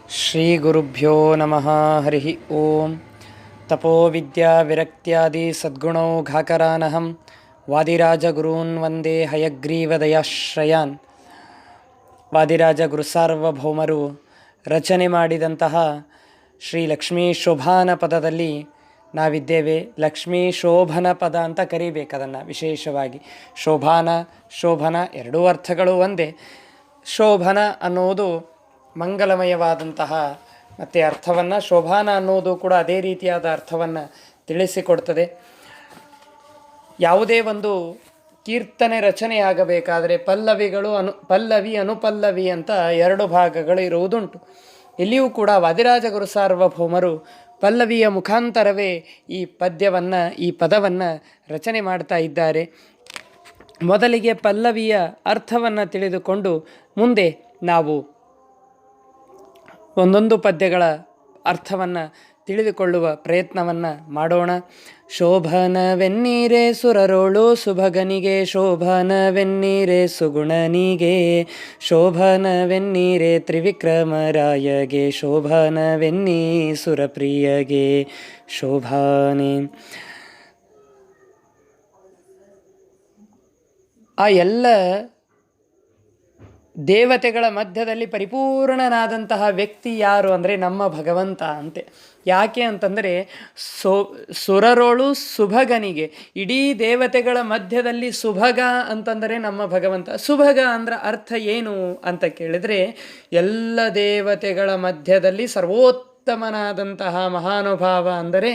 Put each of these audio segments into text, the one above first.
ಶ್ರೀಗುರುಭ್ಯೋ ನಮಃ ಹರಿ ಓಂ. ತಪೋ ವಿದ್ಯಾ ವಿರಕ್ತ್ಯಾದಿ ಸದ್ಗುಣೌಘಾಕರಾನಹಂ ವಾದಿರಾಜಗುರೂನ್ ವಂದೇ ಹಯಗ್ರೀವದಯಾಶ್ರಯಾನ್. ವಾದಿರಾಜ ಗುರುಸಾರ್ವಭೌಮರು ರಚನೆ ಮಾಡಿದಂತಹ ಶ್ರೀ ಲಕ್ಷ್ಮೀ ಶೋಭಾನ ಪದದಲ್ಲಿ ನಾವಿದ್ದೇವೆ. ಲಕ್ಷ್ಮೀ ಶೋಭನ ಪದ ಅಂತ ಕರಿಬೇಕದನ್ನು. ವಿಶೇಷವಾಗಿ ಶೋಭನ ಎರಡೂ ಅರ್ಥಗಳು ಒಂದೇ. ಶೋಭನ ಅನ್ನೋದು ಮಂಗಲಮಯವಾದಂತಹ ಮತ್ತು ಅರ್ಥವನ್ನು, ಶೋಭಾನ ಅನ್ನೋದು ಕೂಡ ಅದೇ ರೀತಿಯಾದ ಅರ್ಥವನ್ನು ತಿಳಿಸಿಕೊಡ್ತದೆ. ಯಾವುದೇ ಒಂದು ಕೀರ್ತನೆ ರಚನೆಯಾಗಬೇಕಾದರೆ ಪಲ್ಲವಿ ಅನುಪಲ್ಲವಿ ಅಂತ ಎರಡು ಭಾಗಗಳು ಇರುವುದುಂಟು. ಇಲ್ಲಿಯೂ ಕೂಡ ವಾದಿರಾಜ ಗುರು ಸಾರ್ವಭೌಮರು ಪಲ್ಲವಿಯ ಮುಖಾಂತರವೇ ಈ ಪದವನ್ನು ರಚನೆ ಮಾಡ್ತಾ ಇದ್ದಾರೆ. ಮೊದಲಿಗೆ ಪಲ್ಲವಿಯ ಅರ್ಥವನ್ನು ತಿಳಿದುಕೊಂಡು ಮುಂದೆ ನಾವು ಒಂದೊಂದು ಪದ್ಯಗಳ ಅರ್ಥವನ್ನು ತಿಳಿದುಕೊಳ್ಳುವ ಪ್ರಯತ್ನವನ್ನು ಮಾಡೋಣ. ಶೋಭನವೆನ್ನೀರೆ ಸುರರೋಳು ಸುಭಗನಿಗೆ, ಶೋಭನವೆನ್ನೀರೆ ಸುಗುಣನಿಗೆ, ಶೋಭನವೆನ್ನೀರೆ ತ್ರಿವಿಕ್ರಮರಾಯಗೆ, ಶೋಭನವೆನ್ನೀ ಸುರಪ್ರಿಯಗೆ ಶೋಭಾನೆ. ಆ ಎಲ್ಲ ದೇವತೆಗಳ ಮಧ್ಯದಲ್ಲಿ ಪರಿಪೂರ್ಣನಾದಂತಹ ವ್ಯಕ್ತಿ ಯಾರು ಅಂದರೆ ನಮ್ಮ ಭಗವಂತ ಅಂತೆ. ಯಾಕೆ ಅಂತಂದರೆ ಸುರರೋಳು ಸುಭಗನಿಗೆ, ಇಡೀ ದೇವತೆಗಳ ಮಧ್ಯದಲ್ಲಿ ಸುಭಗ ಅಂತಂದರೆ ನಮ್ಮ ಭಗವಂತ. ಸುಭಗ ಅಂದ್ರೆ ಅರ್ಥ ಏನು ಅಂತ ಕೇಳಿದರೆ, ಎಲ್ಲ ದೇವತೆಗಳ ಮಧ್ಯದಲ್ಲಿ ಸರ್ವೋತ್ತಮನಾದಂತಹ ಮಹಾನುಭಾವ ಅಂದರೆ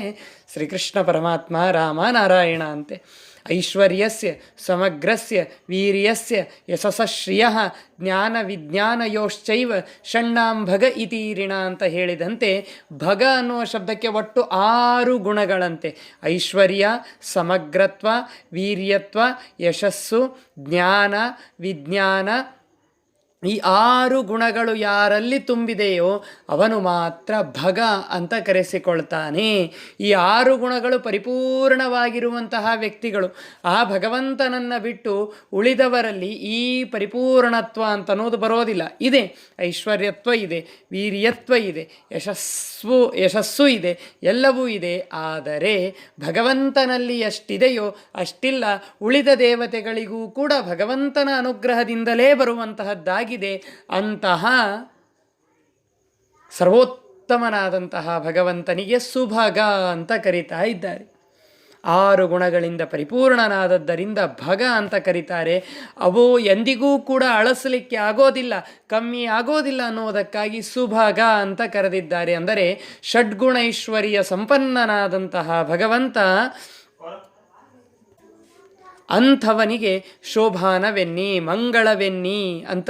ಶ್ರೀಕೃಷ್ಣ ಪರಮಾತ್ಮ, ರಾಮ, ನಾರಾಯಣ ಅಂತೆ. ಐಶ್ವರ್ಯಸ್ಯ ಸಮಗ್ರಸ್ಯ ವೀರ್ಯಸ್ಯ ಯಶಸ್ಶ್ರಿಯಃ ಜ್ಞಾನ ವಿಜ್ಞಾನಯೋಶ್ಚೈವ ಷಣ್ಣಾಂ ಭಗ ಇತೀರಿಣ ಅಂತ ಹೇಳಿದಂತೆ, ಭಗ ಅನ್ನುವ ಶಬ್ದಕ್ಕೆ ಒಟ್ಟು 6 ಗುಣಗಳಂತೆ. ಐಶ್ವರ್ಯ, ಸಮಗ್ರತ್ವ, ವೀರ್ಯತ್ವ, ಯಶಸ್ಸು, ಜ್ಞಾನ, ವಿಜ್ಞಾನ, ಈ 6 ಗುಣಗಳು ಯಾರಲ್ಲಿ ತುಂಬಿದೆಯೋ ಅವನು ಮಾತ್ರ ಭಗ ಅಂತ ಕರೆಸಿಕೊಳ್ತಾನೆ. ಈ 6 ಗುಣಗಳು ಪರಿಪೂರ್ಣವಾಗಿರುವಂತಹ ವ್ಯಕ್ತಿಗಳು. ಆ ಭಗವಂತನನ್ನು ಬಿಟ್ಟು ಉಳಿದವರಲ್ಲಿ ಈ ಪರಿಪೂರ್ಣತ್ವ ಅಂತನ್ನೋದು ಬರೋದಿಲ್ಲ. ಇದೆ, ಐಶ್ವರ್ಯತ್ವ ಇದೆ, ವೀರ್ಯತ್ವ ಇದೆ, ಯಶಸ್ಸು ಇದೆ, ಎಲ್ಲವೂ ಇದೆ. ಆದರೆ ಭಗವಂತನಲ್ಲಿ ಎಷ್ಟಿದೆಯೋ ಅಷ್ಟಿಲ್ಲ. ಉಳಿದ ದೇವತೆಗಳಿಗೂ ಕೂಡ ಭಗವಂತನ ಅನುಗ್ರಹದಿಂದಲೇ ಬರುವಂತಹದ್ದಾಗಿ ಅಂತಹ ಸರ್ವೋತ್ತಮನಾದಂತಹ ಭಗವಂತನಿಗೆ ಸುಭಗ ಅಂತ ಕರೀತಾ ಇದ್ದಾರೆ. 6 ಗುಣಗಳಿಂದ ಪರಿಪೂರ್ಣನಾದದ್ದರಿಂದ ಭಗ ಅಂತ ಕರೀತಾರೆ. ಅವು ಎಂದಿಗೂ ಕೂಡ ಅಳಿಸಲಿಕ್ಕೆ ಆಗೋದಿಲ್ಲ, ಕಮ್ಮಿ ಆಗೋದಿಲ್ಲ ಅನ್ನೋದಕ್ಕಾಗಿ ಸುಭಗ ಅಂತ ಕರೆದಿದ್ದಾರೆ. ಅಂದರೆ ಷಡ್ಗುಣೈಶ್ವರ್ಯ ಸಂಪನ್ನನಾದಂತಹ ಭಗವಂತ ಅಂಥವನಿಗೆ ಶೋಭಾನವೆನ್ನಿ, ಮಂಗಳವೆನ್ನಿ ಅಂತ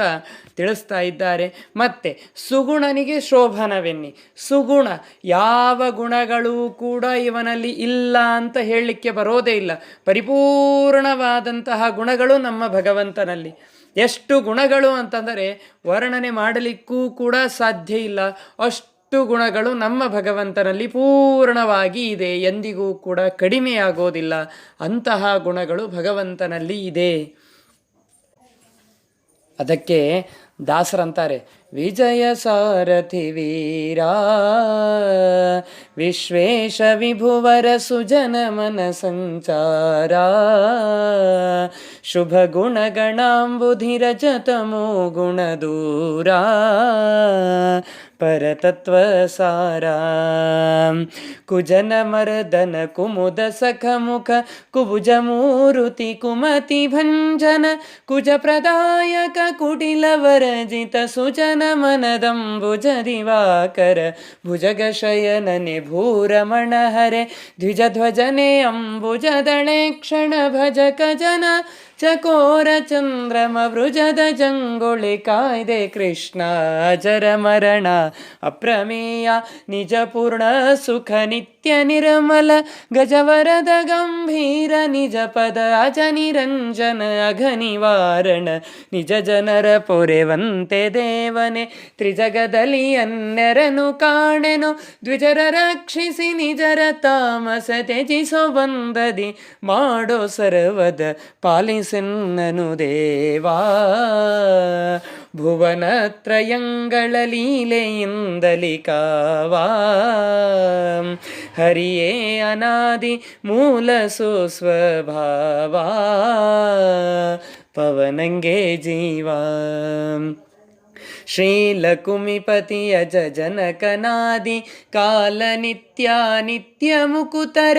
ತಿಳಿಸ್ತಾ ಇದ್ದಾರೆ. ಮತ್ತು ಸುಗುಣನಿಗೆ ಶೋಭನವೆನ್ನಿ. ಸುಗುಣ, ಯಾವ ಗುಣಗಳೂ ಕೂಡ ಇವನಲ್ಲಿ ಇಲ್ಲ ಅಂತ ಹೇಳಲಿಕ್ಕೆ ಬರೋದೇ ಇಲ್ಲ. ಪರಿಪೂರ್ಣವಾದಂತಹ ಗುಣಗಳು ನಮ್ಮ ಭಗವಂತನಲ್ಲಿ. ಎಷ್ಟು ಗುಣಗಳು ಅಂತಂದರೆ ವರ್ಣನೆ ಮಾಡಲಿಕ್ಕೂ ಕೂಡ ಸಾಧ್ಯ ಇಲ್ಲ. ಅಷ್ಟು ಗುಣಗಳು ನಮ್ಮ ಭಗವಂತನಲ್ಲಿ ಪೂರ್ಣವಾಗಿ ಇದೆ, ಎಂದಿಗೂ ಕೂಡ ಕಡಿಮೆಯಾಗೋದಿಲ್ಲ. ಅಂತಹ ಗುಣಗಳು ಭಗವಂತನಲ್ಲಿ ಇದೆ. ಅದಕ್ಕೆ ದಾಸರಂತಾರೆ, ವಿಜಯ ಸಾರಥಿ ವೀರ ವಿಶ್ವೇಶ ವಿಭುವರ ಸುಜನ ಮನ ಸಂಚಾರ, ಶುಭ ಗುಣಗಣಾಂಬುಧಿರ ಜತಮೋ ಗುಣ ದೂರ, ಪರತತ್ವ ಸಾರ, ಕುಜನ ಮರ್ದನ ಕುಮುದ ಸಖ ಮುಖ ಕುಬುಜ ಮೂರುತಿ ಕುಮತಿ ಭಂಜನ, ಕುಜ ಪ್ರದಾಯಕ ಕುಟಿಲ ವರಜಿತ ಸುಜನ ಮನದಂಬುಜ ದಿವಾಕರ, ಭುಜಗ ಶಯನನೆ ಭೂರಮಣ ಹರೆ, ದ್ವಿಜಧ್ವಜನೆ ಅಂಬುಜದಳೆ ಕ್ಷಣ ಭಜಕ ಜನ, ಚಕೋರ ಚಂದ್ರಮ ವೃಜದ ಜಂಗೊಳಿ ಕಾಯ್ದೆ ಕೃಷ್ಣ, ಅಜರ ಮರಣ ಅಪ್ರಮೇಯ ನಿಜ ಪೂರ್ಣ ಸುಖ ನಿತ್ಯ ನಿರ್ಮಲ, ಗಜವರದ ಗಂಭೀರ ನಿಜ ಪದ ಅಜ ನಿರಂಜನ ಅಘನಿವಾರಣ, ನಿಜ ಜನರ ಪೊರೆವಂತೆ ದೇವನೆ, ತ್ರಿಜಗದಲ್ಲಿ ಅನ್ಯರನು ಕಾಣೆನು, ದ್ವಿಜರ ರಕ್ಷಿಸಿ ನಿಜರ ತಾಮಸ ತ್ಯಜಿಸೋ ಬಂದದಿ, ಮಾಡೋ ಸರ್ವದ ಪಾಲಿಸೆನ್ನನು ದೇವಾ. ಭುವನತ್ರಯಂಗಳ ಲೀಲೆಯಿಂದಲಿ ಕಾವಾ ಹರಿಯೇ ಅನಾದಿ ಮೂಲ ಸುಸ್ವಭಾವ ಪವನಂಗೆ ಜೀವ ಶ್ರೀಲಕುಮಿಪತಿಯ ಜನಕನಾದಿ ಕಾಲ ನಿತ್ಯ ನಿತ್ಯ ಮುಕುತರ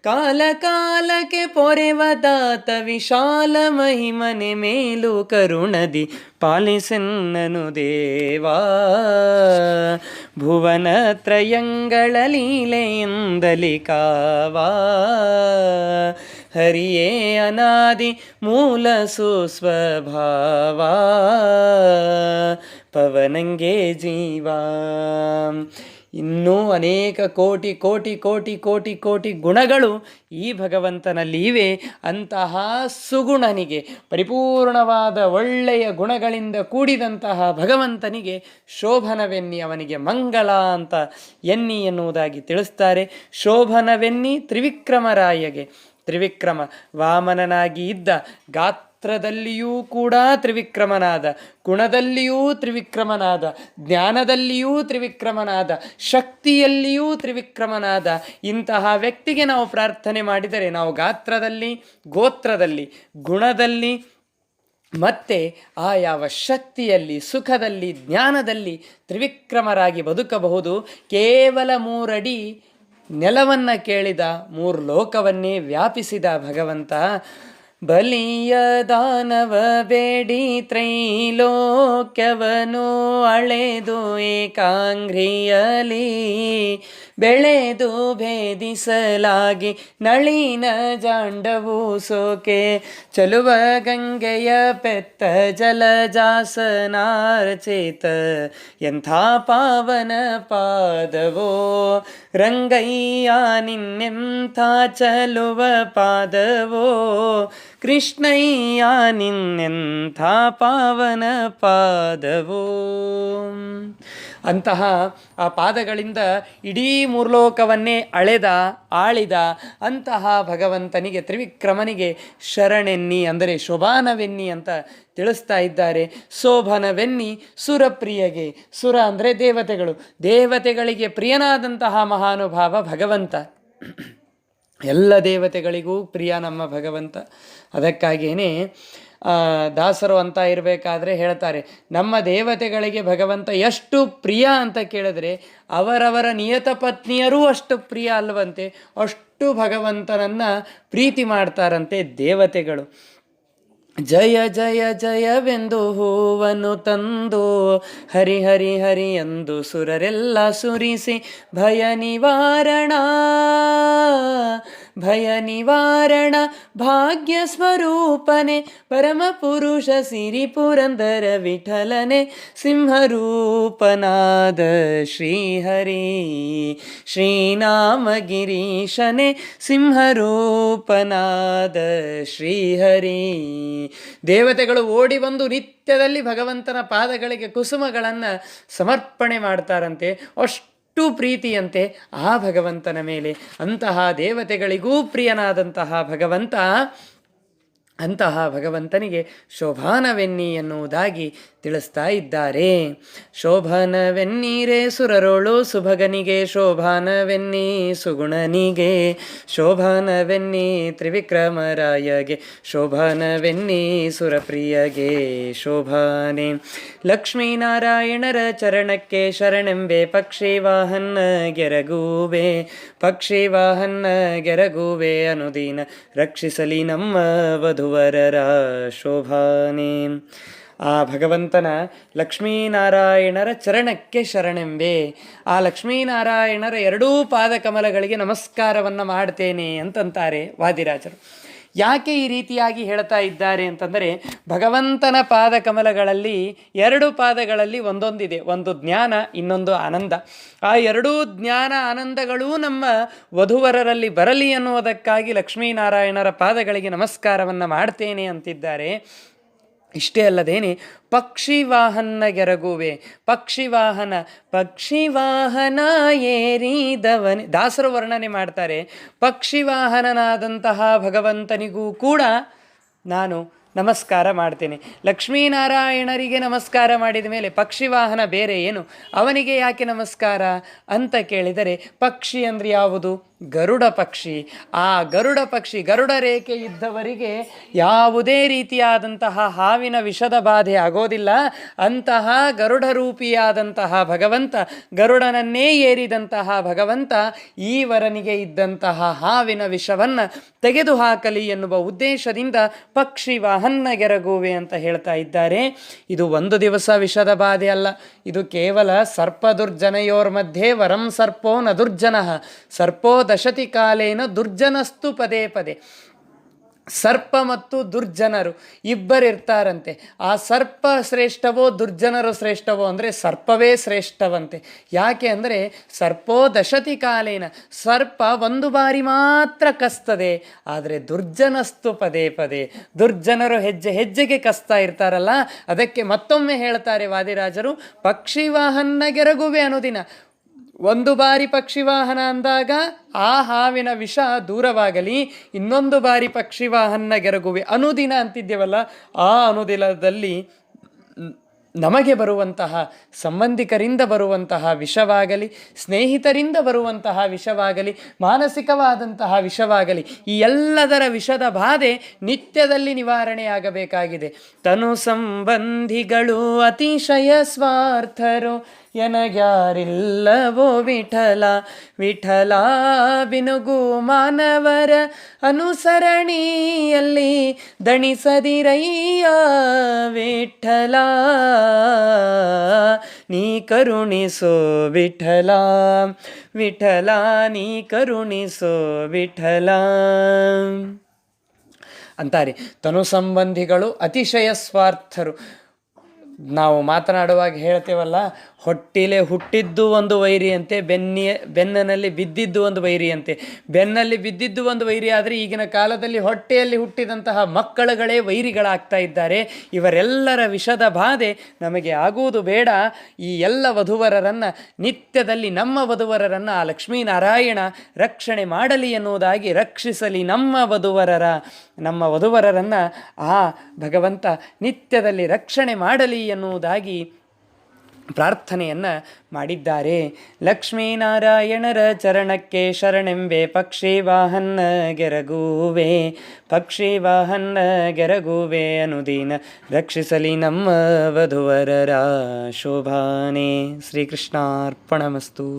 ಕಾಲ ಕಾಲಕ್ಕೆ ಪೊರೆವದಾತ ವಿಶಾಲ ಮಹಿಮನೆ ಮೇಲು ಕರುಣದಿ ಪಾಲಿಸೆನ್ನನು ದೇವಾ ಭುವನತ್ರಯಂಗಳ ಲೀಲೆಯಿಂದಲಿ ಕಾವಾ ಹರಿಯೇ ಅನಾದಿ ಮೂಲ ಸುಸ್ವಭಾವ ಪವನಂಗೆ ಜೀವ. ಇನ್ನೂ ಅನೇಕ ಕೋಟಿ ಕೋಟಿ ಕೋಟಿ ಕೋಟಿ ಕೋಟಿ ಗುಣಗಳು ಈ ಭಗವಂತನಲ್ಲಿ ಇವೆ. ಅಂತಹ ಸುಗುಣನಿಗೆ, ಪರಿಪೂರ್ಣವಾದ ಒಳ್ಳೆಯ ಗುಣಗಳಿಂದ ಕೂಡಿದಂತಹ ಭಗವಂತನಿಗೆ ಶೋಭನವೆನ್ನಿ, ಅವನಿಗೆ ಮಂಗಳ ಅಂತ ಎನ್ನಿ ಎನ್ನುವುದಾಗಿ ತಿಳಿಸ್ತಾರೆ. ಶೋಭನವೆನ್ನಿ ತ್ರಿವಿಕ್ರಮರಾಯಗೆ. ತ್ರಿವಿಕ್ರಮ ವಾಮನನಾಗಿ ಇದ್ದ, ಗಾತ್ರದಲ್ಲಿಯೂ ಕೂಡ ತ್ರಿವಿಕ್ರಮನಾದ, ಗುಣದಲ್ಲಿಯೂ ತ್ರಿವಿಕ್ರಮನಾದ, ಜ್ಞಾನದಲ್ಲಿಯೂ ತ್ರಿವಿಕ್ರಮನಾದ, ಶಕ್ತಿಯಲ್ಲಿಯೂ ತ್ರಿವಿಕ್ರಮನಾದ ಇಂತಹ ವ್ಯಕ್ತಿಗೆ ನಾವು ಪ್ರಾರ್ಥನೆ ಮಾಡಿದರೆ ನಾವು ಗಾತ್ರದಲ್ಲಿ, ಗೋತ್ರದಲ್ಲಿ, ಗುಣದಲ್ಲಿ ಮತ್ತು ಆ ಯಾವ ಶಕ್ತಿಯಲ್ಲಿ, ಸುಖದಲ್ಲಿ, ಜ್ಞಾನದಲ್ಲಿ ತ್ರಿವಿಕ್ರಮರಾಗಿ ಬದುಕಬಹುದು. ಕೇವಲ 3 ಅಡಿ ನೆಲವನ್ನು ಕೇಳಿದ, 3 ಲೋಕವನ್ನೇ ವ್ಯಾಪಿಸಿದ ಭಗವಂತ. ಬಲಿಯ ದಾನವ ಬೇಡಿ ತ್ರೈಲೋಕ್ಯವನು ಅಳೆದು ಏಕಾಂಗ್ರಿಯಲಿ ಬೆಳೆದು ಭೇದಿಸಲಾಗಿ ನಳಿನ ಜಾಂಡವು ಸೋಕೆ ಚಲುವ ಗಂಗೆಯ ಪೆತ್ತ ಜಲಜಾಸನಾರ್ಚಿತ ಎಂಥ ಪಾವನ ಪಾದವೋ ರಂಗಯ್ಯ ನಿನ್ನೆಂಥ ಚಲುವ ಪಾದವೋ ಕೃಷ್ಣಯ್ಯ ನಿನ್ನೆಂಥ ಪಾವನ ಪಾದವೋ. ಅಂತಹ ಆ ಪಾದಗಳಿಂದ ಇಡೀ 3 ಲೋಕವನ್ನೇ ಆಳಿದ ಅಂತಹ ಭಗವಂತನಿಗೆ, ತ್ರಿವಿಕ್ರಮನಿಗೆ ಶರಣೆನ್ನಿ ಅಂದರೆ ಶೋಭಾನವೆನ್ನಿ ಅಂತ ತಿಳಿಸ್ತಾ ಇದ್ದಾರೆ. ಶೋಭನವೆನ್ನಿ ಸುರಪ್ರಿಯಗೆ. ಸುರ ಅಂದರೆ ದೇವತೆಗಳು, ದೇವತೆಗಳಿಗೆ ಪ್ರಿಯನಾದಂತಹ ಮಹಾನುಭಾವ ಭಗವಂತ. ಎಲ್ಲ ದೇವತೆಗಳಿಗೂ ಪ್ರಿಯ ನಮ್ಮ ಭಗವಂತ. ಅದಕ್ಕಾಗಿಯೇ ದಾಸರು ಅಂತ ಇರಬೇಕಾದ್ರೆ ಹೇಳ್ತಾರೆ, ನಮ್ಮ ದೇವತೆಗಳಿಗೆ ಭಗವಂತ ಎಷ್ಟು ಪ್ರಿಯ ಅಂತ ಕೇಳಿದ್ರೆ ಅವರವರ ನಿಯತ ಪತ್ನಿಯರೂ ಅಷ್ಟು ಪ್ರಿಯ ಅಲ್ವಂತೆ, ಅಷ್ಟು ಭಗವಂತನನ್ನು ಪ್ರೀತಿ ಮಾಡ್ತಾರಂತೆ ದೇವತೆಗಳು. ಜಯ ಜಯ ಜಯವೆಂದು ಹೂವನ್ನು ತಂದು ಹರಿ ಹರಿ ಹರಿ ಎಂದು ಸುರರೆಲ್ಲ ಸುರಿಸಿ ಭಯ ನಿವಾರಣ ಭಾಗ್ಯ ಸ್ವರೂಪನೆ ಪರಮ ಪುರುಷ ಸಿರಿ ಪುರಂದರ ವಿಠಲನೆ ಸಿಂಹರೂಪನಾದ ಶ್ರೀಹರಿ ಶ್ರೀನಾಮಗಿರೀಶನೆ ಸಿಂಹರೂಪನಾದ ಶ್ರೀಹರಿ. ದೇವತೆಗಳು ಓಡಿ ಬಂದು ನಿತ್ಯದಲ್ಲಿ ಭಗವಂತನ ಪಾದಗಳಿಗೆ ಕುಸುಮಗಳನ್ನು ಸಮರ್ಪಣೆ ಮಾಡ್ತಾರಂತೆ, ಅಷ್ಟು ಪ್ರೀತಿಯಂತೆ ಆ ಭಗವಂತನ ಮೇಲೆ. ಅಂತಹ ದೇವತೆಗಳಿಗೂ ಪ್ರಿಯನಾದಂತಹ ಭಗವಂತ, ಅಂತಹ ಭಗವಂತನಿಗೆ ಶೋಭಾನವೆನ್ನಿ ಎನ್ನುವುದಾಗಿ ತಿಳಿಸ್ತಾ ಇದ್ದಾರೆ. ಶೋಭನವೆನ್ನೀರೇ ಸುರರೋಳು ಸುಭಗನಿಗೆ ಶೋಭಾನವೆನ್ನಿ ಸುಗುಣನಿಗೆ ಶೋಭಾನವೆನ್ನಿ ತ್ರಿವಿಕ್ರಮರಾಯಗೆ ಶೋಭಾನವೆನ್ನಿ ಸುರಪ್ರಿಯಗೆ ಶೋಭಾನೆ. ಲಕ್ಷ್ಮೀನಾರಾಯಣರ ಚರಣಕ್ಕೆ ಶರಣೆಂಬೆ ಪಕ್ಷಿವಾಹನ ಗೆರಗೂವೆ ಪಕ್ಷಿವಾಹನ ಗೆರಗೂವೆ ಅನುದೀನ ರಕ್ಷಿಸಲಿ ನಮ್ಮ ವಧುವರರ ಶೋಭಾನೆ. ಆ ಭಗವಂತನ ಲಕ್ಷ್ಮೀನಾರಾಯಣರ ಚರಣಕ್ಕೆ ಶರಣೆಂಬೆ. ಆ ಲಕ್ಷ್ಮೀನಾರಾಯಣರ 2 ಪಾದಕಮಲಗಳಿಗೆ ನಮಸ್ಕಾರವನ್ನು ಮಾಡ್ತೇನೆ ಅಂತಂತಾರೆ ವಾದಿರಾಜರು. ಯಾಕೆ ಈ ರೀತಿಯಾಗಿ ಹೇಳ್ತಾ ಇದ್ದಾರೆ ಅಂತಂದರೆ, ಭಗವಂತನ ಪಾದಕಮಲಗಳಲ್ಲಿ 2 ಪಾದಗಳಲ್ಲಿ ಒಂದೊಂದಿದೆ, ಒಂದು ಜ್ಞಾನ, ಇನ್ನೊಂದು ಆನಂದ. ಆ 2 ಜ್ಞಾನ ಆನಂದಗಳೂ ನಮ್ಮ ವಧುವರರಲ್ಲಿ ಬರಲಿ ಅನ್ನುವುದಕ್ಕಾಗಿ ಲಕ್ಷ್ಮೀನಾರಾಯಣರ ಪಾದಗಳಿಗೆ ನಮಸ್ಕಾರವನ್ನು ಮಾಡ್ತೇನೆ ಅಂತಿದ್ದಾರೆ. ಇಷ್ಟೇ ಅಲ್ಲದೇನೆ ಪಕ್ಷಿವಾಹನ ಗೆರಗುವೆ ಪಕ್ಷಿವಾಹನ ಏರಿದವನೇ ದಾಸರು ವರ್ಣನೆ ಮಾಡ್ತಾರೆ. ಪಕ್ಷಿವಾಹನನಾದಂತಹ ಭಗವಂತನಿಗೂ ಕೂಡ ನಾನು ನಮಸ್ಕಾರ ಮಾಡ್ತೇನೆ. ಲಕ್ಷ್ಮೀನಾರಾಯಣರಿಗೆ ನಮಸ್ಕಾರ ಮಾಡಿದ ಮೇಲೆ ಪಕ್ಷಿ ವಾಹನ ಬೇರೆ ಏನು, ಅವನಿಗೆ ಯಾಕೆ ನಮಸ್ಕಾರ ಅಂತ ಕೇಳಿದರೆ, ಪಕ್ಷಿ ಅಂದರೆ ಯಾವುದು? ಗರುಡ ಪಕ್ಷಿ. ಆ ಗರುಡ ಪಕ್ಷಿ, ಗರುಡ ರೇಖೆ ಇದ್ದವರಿಗೆ ಯಾವುದೇ ರೀತಿಯಾದಂತಹ ಹಾವಿನ ವಿಷದ ಬಾಧೆ ಆಗೋದಿಲ್ಲ. ಅಂತಹ ಗರುಡ ರೂಪಿಯಾದಂತಹ ಭಗವಂತ, ಗರುಡನನ್ನೇ ಏರಿದಂತಹ ಭಗವಂತ ಈ ವರನಿಗೆ ಇದ್ದಂತಹ ಹಾವಿನ ವಿಷವನ್ನು ತೆಗೆದುಹಾಕಲಿ ಎನ್ನುವ ಉದ್ದೇಶದಿಂದ ಪಕ್ಷಿ ವಾಹನ ಗೆರಗುವೆ ಅಂತ ಹೇಳ್ತಾ ಇದ್ದಾರೆ. ಇದು ಒಂದು ದಿವಸ ವಿಷದ ಬಾಧೆ ಅಲ್ಲ, ಇದು ಕೇವಲ ಸರ್ಪದುರ್ಜನಯೋರ್ ಮಧ್ಯೆ ವರಂ ಸರ್ಪೋ ನ ದುರ್ಜನಃ ಸರ್ಪೋ ದಶತಿ ಕಾಲೇನ ದುರ್ಜನಸ್ತು ಪದೇ ಪದೇ. ಸರ್ಪ ಮತ್ತು ದುರ್ಜನರು ಇಬ್ಬರಿರ್ತಾರಂತೆ. ಆ ಸರ್ಪ ಶ್ರೇಷ್ಠವೋ ದುರ್ಜನರು ಶ್ರೇಷ್ಠವೋ ಅಂದರೆ ಸರ್ಪವೇ ಶ್ರೇಷ್ಠವಂತೆ. ಯಾಕೆ ಅಂದರೆ ಸರ್ಪೋ ದಶತಿ ಕಾಲೇನ, ಸರ್ಪ ಒಂದು ಬಾರಿ ಮಾತ್ರ ಕಸ್ತದೆ, ಆದರೆ ದುರ್ಜನಸ್ತು ಪದೇ ಪದೇ, ದುರ್ಜನರು ಹೆಜ್ಜೆ ಹೆಜ್ಜೆಗೆ ಕಸ್ತಾ ಇರ್ತಾರಲ್ಲ. ಅದಕ್ಕೆ ಮತ್ತೊಮ್ಮೆ ಹೇಳ್ತಾರೆ ವಾದಿರಾಜರು, ಪಕ್ಷಿ ವಾಹನ ಗೆರಗುವೆ ಅನುದಿನ. ಒಂದು ಬಾರಿ ಪಕ್ಷಿ ವಾಹನ ಅಂದಾಗ ಆ ಹಾವಿನ ವಿಷ ದೂರವಾಗಲಿ, ಇನ್ನೊಂದು ಬಾರಿ ಪಕ್ಷಿ ವಾಹನ ಗೆರಗುವೆ ಅನುದಿನ ಅಂತಿದ್ದೇವಲ್ಲ, ಆ ಅನುದಿನದಲ್ಲಿ ನಮಗೆ ಬರುವಂತಹ ಸಂಬಂಧಿಕರಿಂದ ಬರುವಂತಹ ವಿಷವಾಗಲಿ, ಸ್ನೇಹಿತರಿಂದ ಬರುವಂತಹ ವಿಷವಾಗಲಿ, ಮಾನಸಿಕವಾದಂತಹ ವಿಷವಾಗಲಿ, ಈ ಎಲ್ಲದರ ವಿಷದ ಬಾಧೆ ನಿತ್ಯದಲ್ಲಿ ನಿವಾರಣೆಯಾಗಬೇಕಾಗಿದೆ. ತನು ಸಂಬಂಧಿಗಳು ಅತಿಶಯ ಸ್ವಾರ್ಥರು ಎನಗ್ಯಾರಿಲ್ಲವೋ ವಿಠಲ, ವಿಠಲ ಬಿನುಗು ಮಾನವರ ಅನುಸರಣಿಯಲ್ಲಿ ದಣಿಸದಿರಯ್ಯ ವಿಠಲ, ನೀ ಕರುಣಿಸೋ ವಿಠಲ, ವಿಠಲ ನೀ ಕರುಣಿಸೋ ವಿಠಲ ಅಂತಾರೆ. ತನು ಸಂಬಂಧಿಗಳು ಅತಿಶಯ ಸ್ವಾರ್ಥರು. ನಾವು ಮಾತನಾಡುವಾಗ ಹೇಳ್ತೇವಲ್ಲ, ಹೊಟ್ಟಿಲೆ ಹುಟ್ಟಿದ್ದು ಒಂದು ವೈರಿಯಂತೆ, ಬೆನ್ನಿನಲ್ಲಿ ಬಿದ್ದಿದ್ದು ಒಂದು ವೈರಿಯಂತೆ. ಬೆನ್ನಲ್ಲಿ ಬಿದ್ದಿದ್ದು ಒಂದು ವೈರಿ ಆದರೆ ಈಗಿನ ಕಾಲದಲ್ಲಿ ಹೊಟ್ಟೆಯಲ್ಲಿ ಹುಟ್ಟಿದಂತಹ ಮಕ್ಕಳುಗಳೇ ವೈರಿಗಳಾಗ್ತಾ ಇದ್ದಾರೆ. ಇವರೆಲ್ಲರ ವಿಷದ ಬಾಧೆ ನಮಗೆ ಆಗುವುದು ಬೇಡ. ಈ ಎಲ್ಲ ವಧುವರರನ್ನು ನಿತ್ಯದಲ್ಲಿ, ನಮ್ಮ ವಧುವರರನ್ನು ಆ ಲಕ್ಷ್ಮೀನಾರಾಯಣ ರಕ್ಷಣೆ ಮಾಡಲಿ ಎನ್ನುವುದಾಗಿ, ರಕ್ಷಿಸಲಿ ನಮ್ಮ ವಧುವರರನ್ನು ಆ ಭಗವಂತ ನಿತ್ಯದಲ್ಲಿ ರಕ್ಷಣೆ ಮಾಡಲಿ ಎನ್ನುವುದಾಗಿ ಪ್ರಾರ್ಥನೆಯನ್ನು ಮಾಡಿದ್ದಾರೆ. ಲಕ್ಷ್ಮೀನಾರಾಯಣರ ಚರಣಕ್ಕೆ ಶರಣೆಂಬೆ ಪಕ್ಷಿ ವಾಹನ ಗೆರಗುವೆ, ಪಕ್ಷಿ ವಾಹನ ಗೆರಗುವೆ ಅನುದಿನ ರಕ್ಷಿಸಲಿ ನಮ್ಮ ವಧುವರರ ಶೋಭಾನೆ. ಶ್ರೀಕೃಷ್ಣಾರ್ಪಣಮಸ್ತು.